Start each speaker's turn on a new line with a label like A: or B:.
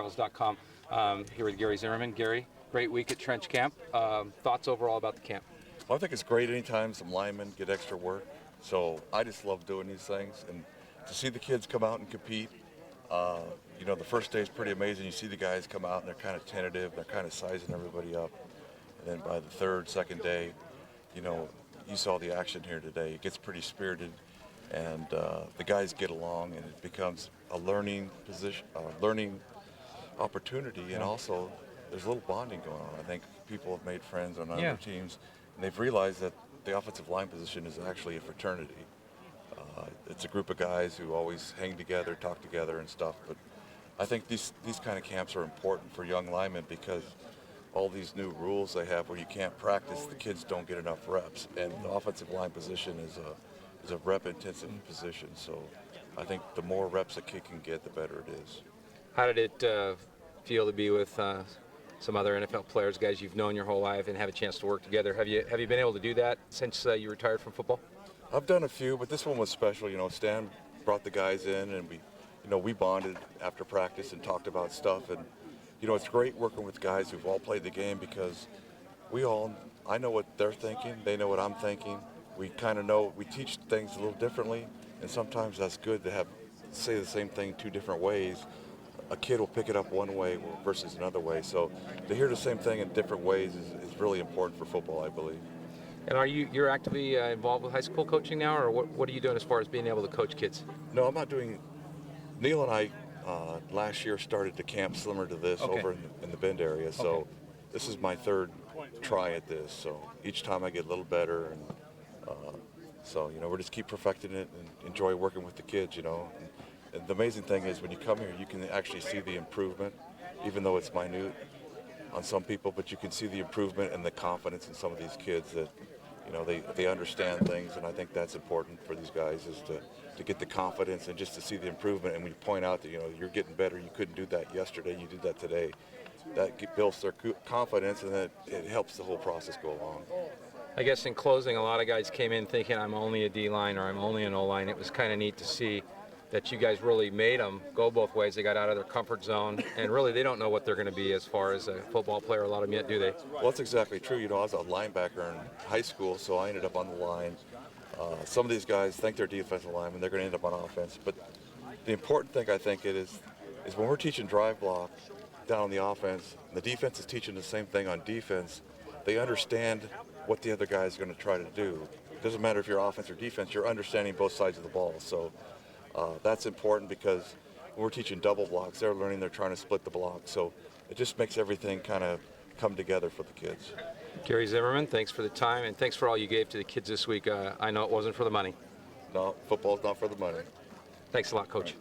A: Rivals.com. Here with Gary Zimmerman. Gary, great week at Trench Camp. Thoughts overall about the camp?
B: Well, I think it's great anytime some linemen get extra work. So I just love doing these things. And to see the kids come out and compete, the first day is pretty amazing. You see the guys come out and they're kind of tentative. They're kind of sizing everybody up. And then by the second day, you saw the action here today. It gets pretty spirited. And the guys get along, and it becomes a learning opportunity. And also, there's a little bonding going on. I think people have made friends on other teams, and they've realized that the offensive line position is actually a fraternity. It's a group of guys who always hang together, talk together and stuff. But I think these kind of camps are important for young linemen because all these new rules they have where you can't practice, the kids don't get enough reps. And the offensive line position is a rep-intensive position. So I think the more reps a kid can get, the better it is.
A: How did it feel to be with some other NFL players, guys you've known your whole life, and have a chance to work together? Have you been able to do that since you retired from football?
B: I've done a few, but this one was special. Stan brought the guys in, and we bonded after practice and talked about stuff. And it's great working with guys who've all played the game because I know what they're thinking, they know what I'm thinking. We kind of know, we teach things a little differently, and sometimes that's good to say the same thing two different ways. A kid will pick it up one way versus another way. So to hear the same thing in different ways is really important for football, I believe.
A: And you're actively involved with high school coaching now, or what are you doing as far as being able to coach kids?
B: No, I'm not doing. Neil and I last year started the camp similar to this over in the Bend area. So this is my third try at this. So each time I get a little better, and so we just keep perfecting it and enjoy working with the kids. And the amazing thing is when you come here, you can actually see the improvement, even though it's minute on some people. But you can see the improvement and the confidence in some of these kids that. They understand things, and I think that's important for these guys is to get the confidence and just to see the improvement. And when you point out that, you're getting better, you couldn't do that yesterday, you did that today, that builds their confidence, and that it helps the whole process go along.
A: I guess in closing, a lot of guys came in thinking I'm only a D-line or I'm only an O-line. It was kind of neat to see that you guys really made them go both ways. They got out of their comfort zone, and really they don't know what they're going to be as far as a football player, a lot of them yet, do they?
B: Well, that's exactly true. I was a linebacker in high school, so I ended up on the line. Some of these guys think they're defensive linemen, they're going to end up on offense. But the important thing, I think, is when we're teaching drive block down on the offense, and the defense is teaching the same thing on defense, they understand what the other guy is going to try to do. It doesn't matter if you're offense or defense, you're understanding both sides of the ball. So that's important because when we're teaching double blocks, they're learning, they're trying to split the block. So it just makes everything kind of come together for the kids.
A: Gary Zimmerman, thanks for the time, and thanks for all you gave to the kids this week. I know it wasn't for the money.
B: No, football's not for the money.
A: Thanks a lot, Coach.